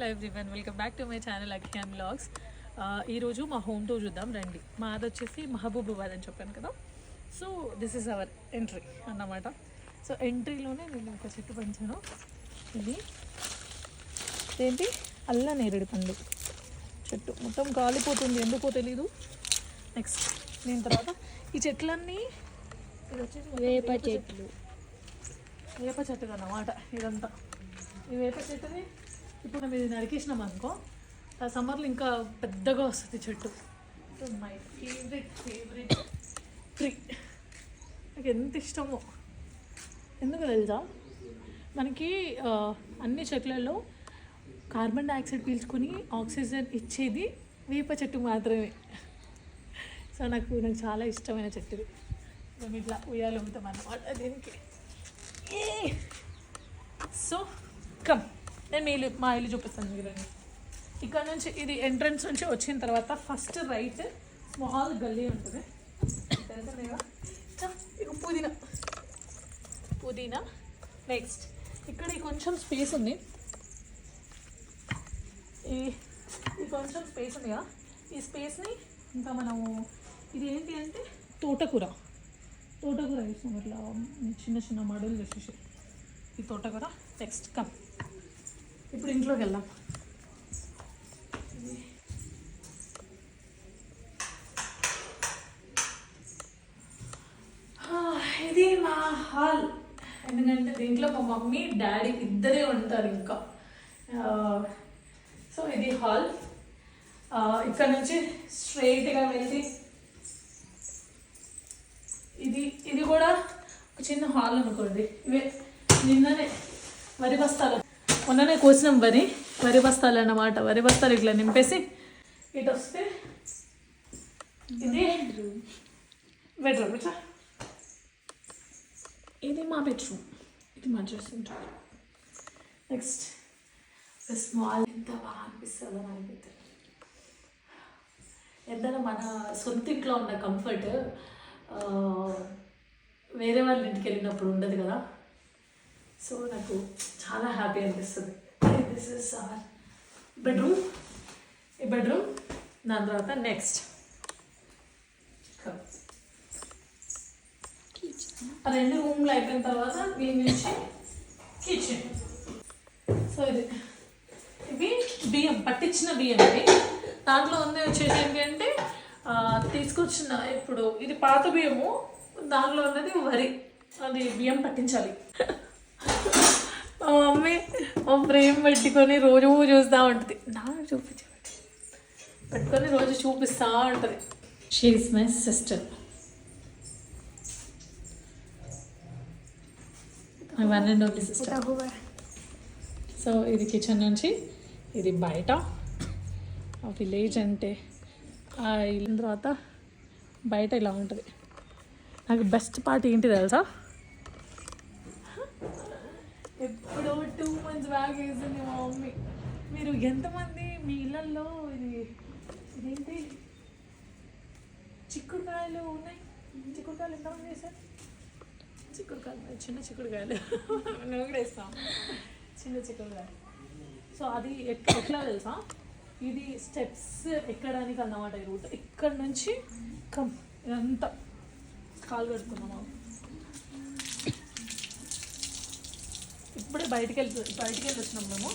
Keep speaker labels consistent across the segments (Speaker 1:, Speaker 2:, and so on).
Speaker 1: Hello everyone, welcome back to my channel Akhiyan vlogs. ఈరోజు మా home tour చూద్దాం రండి. మాది వచ్చేసి మహబూబాబాద్ అని చెప్పాను కదా. So this is our entry అన్నమాట. సో ఎంట్రీలోనే నేను ఒక చెట్టు పెంచాను. ఇది ఏంటి అల్ల నేరేడు పండు చెట్టు, మొత్తం కాలిపోతుంది ఎందుకో తెలీదు. నెక్స్ట్ దీని తర్వాత ఈ చెట్లన్నీ ఇది వచ్చేసి వేప చెట్టు అన్నమాట. ఇదంతా ఈ వేప చెట్టుని ఇప్పుడు మేము ఇది నరికేసినాం అనుకో, ఆ సమ్మర్లో ఇంకా పెద్దగా వస్తుంది చెట్టు. సో మై ఫేవరెట్ ట్రీ, నాకు ఎంత ఇష్టమో. ఎందుకు తెలుసా, మనకి అన్ని చెట్లలో కార్బన్ డైఆక్సైడ్ పీల్చుకొని ఆక్సిజన్ ఇచ్చేది వేప చెట్టు మాత్రమే. సో నాకు చాలా ఇష్టమైన చెట్టు. మేము ఇట్లా ఉయ్యాలు అమ్ముతాం అన్నమాట దీనికి. సో కమ్, నేను మా ఇల్లు చూపిస్తాను మీరు. ఇక్కడ నుంచి ఇది ఎంట్రన్స్ నుంచి వచ్చిన తర్వాత ఫస్ట్ రైట్ స్మాల్ గల్లీ ఉంటుంది. ఇక పుదీనా నెక్స్ట్ ఇక్కడ కొంచెం స్పేస్ ఉంది. ఈ కొంచెం స్పేస్ ఉంది కదా, ఈ స్పేస్ని ఇంకా మనము ఇది ఏంటి అంటే తోటకూర వేసాం. ఇట్లా చిన్న చిన్న మడులు వేసేసి ఈ తోటకూర. నెక్స్ట్ కమ్, ఇప్పుడు ఇంట్లోకి వెళ్దాం. ఇది మా హాల్. ఎందుకంటే దీంట్లో మా మమ్మీ డాడీ ఇద్దరే ఉంటారు ఇంకా. సో ఇది హాల్. ఇక్కడ నుంచి స్ట్రైట్గా వెళ్ళి ఇది కూడా ఒక చిన్న హాల్ అనుకోండి. ఇవే నిన్ననే వరి బస్తాలు, మొన్ననే కోసినాం వరి బస్తాలు అన్నమాట. వరి బస్తాలు ఇట్లా నింపేసి ఇటు వస్తే ఇది బెడ్రూమ్. ఇట్లా ఇది మా బెడ్రూమ్, ఇది మా డ్రెస్సింగ్ రూమ్. నెక్స్ట్ స్మాల్, ఎంత బాగా అనిపిస్తుందో నాకైతే. ఎంతైనా మన సొంత ఇంట్లో ఉన్న కంఫర్ట్ వేరే వాళ్ళ ఇంటికి వెళ్ళినప్పుడు ఉండదు కదా. సో నాకు చాలా హ్యాపీ అనిపిస్తుంది. This is our bedroom. ఈ బెడ్రూమ్, దాని తర్వాత నెక్స్ట్ ఆ రెండు రూమ్లు అయిపోయిన తర్వాత దీని నుంచి కిచెన్. సో ఇవి బియ్యం, పట్టించిన బియ్యం. ఇవి దాంట్లో ఉంది వచ్చేసి ఏంటి అంటే తీసుకొచ్చిన, ఇప్పుడు ఇది పాత బియ్యము, దాంట్లో ఉన్నది వరి. అది బియ్యం పట్టించాలి. మా మమ్మీ మా ఫ్రేమ్ పెట్టుకొని రోజు చూస్తూ ఉంటుంది. నాకు పెట్టుకొని రోజు చూపిస్తూ ఉంటుంది. She is my sister. My one and only sister. So ఇది కిచెన్ నుంచి, ఇది బయట ఆ విలేజ్ అంటే ఆ ఇల్లు. తర్వాత బయట ఇలా ఉంటుంది. నాకు బెస్ట్ పార్ట్ ఏంటి తెలుసా, ఎప్పుడో 2 months బ్యాక్ వేసింది మా మమ్మీ. మీరు ఎంతమంది మీ ఇళ్ళల్లో ఇదేంటి చిక్కుడుకాయలు ఉన్నాయి? చిక్కుడుకాయలు ఎంతమంది వేసారు? చిక్కుడుకాయలు, చిన్న చిక్కుడుకాయలు మేము కూడా వేస్తాం, చిన్న చిక్కుడుకాయలు. సో అది ఎట్లా తెలుసా, ఇది స్టెప్స్ ఎక్కడానికి అన్నమాట. ఈ రూట్ ఇక్కడ నుంచి ఇదంతా కాలు కడుతున్నాము. ఇప్పుడే బయటికి వెళ్ళి వచ్చినాం మేము.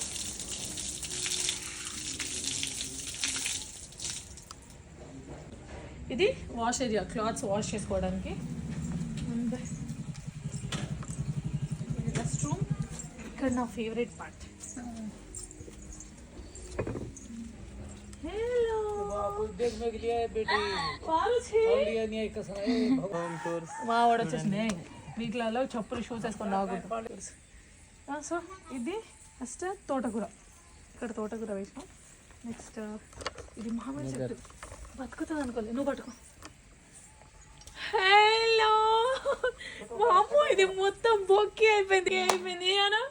Speaker 1: ఇది వాష్ ఏరియా, క్లాత్స్ వాష్ చేసుకోవడానికి. ఇది రెస్ట్ రూమ్. ఇక్కడ నా ఫేవరెట్ పార్ట్. మా వాడు వచ్చేసింది వీటిలలో చెప్పులు షూస్ వేసుకొని రాకూడదు. సో ఇది ఫస్ట్ తోటకూర. ఇక్కడ తోటకూర వేసాం. నెక్స్ట్ ఇది మామిడి చెట్టు, బతుకుతుంది అనుకోలేదు. నువ్వు పట్టుకో. హలో మామూ, ఇది మొత్తం బొక్కి అయిపోయింది అనా.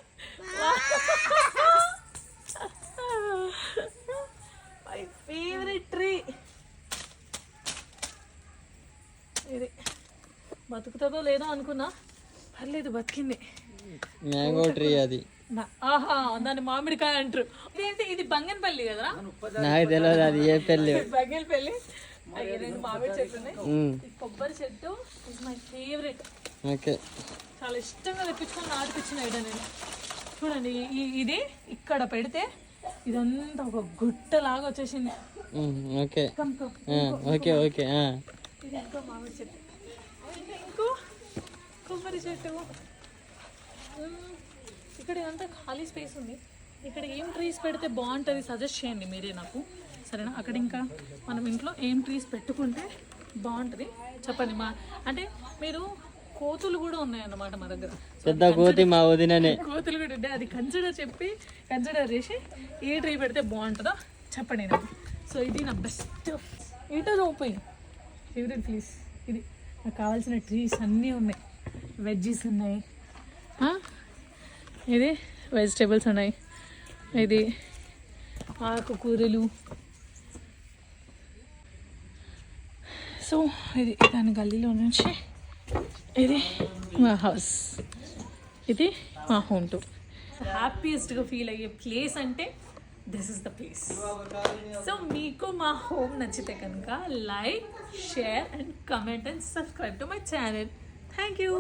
Speaker 1: My favourite tree. ఇది బతుకుతుందో లేదో అనుకున్నా, పర్లేదు బతికింది.
Speaker 2: Mango tree. అది
Speaker 1: ఆహా దాన్ని మామిడికాయ అంటారు. ఇదేంటి ఇది బంగన్పల్లి కదా?
Speaker 2: నాకు తెలియదు అది ఏ పెళ్ళి.
Speaker 1: బంగన్పల్లి. అయ్యి 2 మామిడి చెట్లు ఉన్నాయి. ఈ కొబ్బరి చెట్టు ఇస్ మై ఫేవరెట్.
Speaker 2: ఓకే,
Speaker 1: చాలా ఇష్టంగా తెప్పించుకొని నాటిపించిన ఐడియా నేను. చూడండి ఇది ఇక్కడ పెడితే ఇదంతా ఒక గుట్ట లాగా వచ్చేసింది.
Speaker 2: Okay okay okay.
Speaker 1: ఇది ఇంకో మామిడి చెట్టు, ఇంకో కొబ్బరి చెట్టు. ఇక్కడ ఇదంతా ఖాళీ స్పేస్ ఉంది. ఇక్కడ ఏం ట్రీస్ పెడితే బాగుంటుంది సజెస్ట్ చేయండి మీరే నాకు, సరేనా? అక్కడ ఇంకా మనం ఇంట్లో ఏం ట్రీస్ పెట్టుకుంటే బాగుంటుంది చెప్పండి. అంటే మీరు కోతులు కూడా ఉన్నాయన్నమాట మా దగ్గర.
Speaker 2: పెద్ద కోతి మా వదిననే.
Speaker 1: కోతులు కూడా ఉంటాయి. అది కన్సిడర్ చేసి ఏ ట్రీ పెడితే బాగుంటుందో చెప్పండి నాకు. సో ఇది నా best eater open favourite place ఇది. నాకు కావాల్సిన ట్రీస్ అన్నీ ఉన్నాయి. వెజ్జీస్ ఉన్నాయి, ఇది వెజిటేబుల్స్ ఉన్నాయి, ఇది ఆకుకూరలు. సో ఇది దాని గల్లీలో నుంచి ఇది మా హౌస్, ఇది మా హోమ్ టూర్. హ్యాపీయెస్ట్గా ఫీల్ అయ్యే ప్లేస్ అంటే this is the place. So మీకు మా హోమ్ నచ్చితే కనుక like, share and comment and subscribe to my channel. Thank you.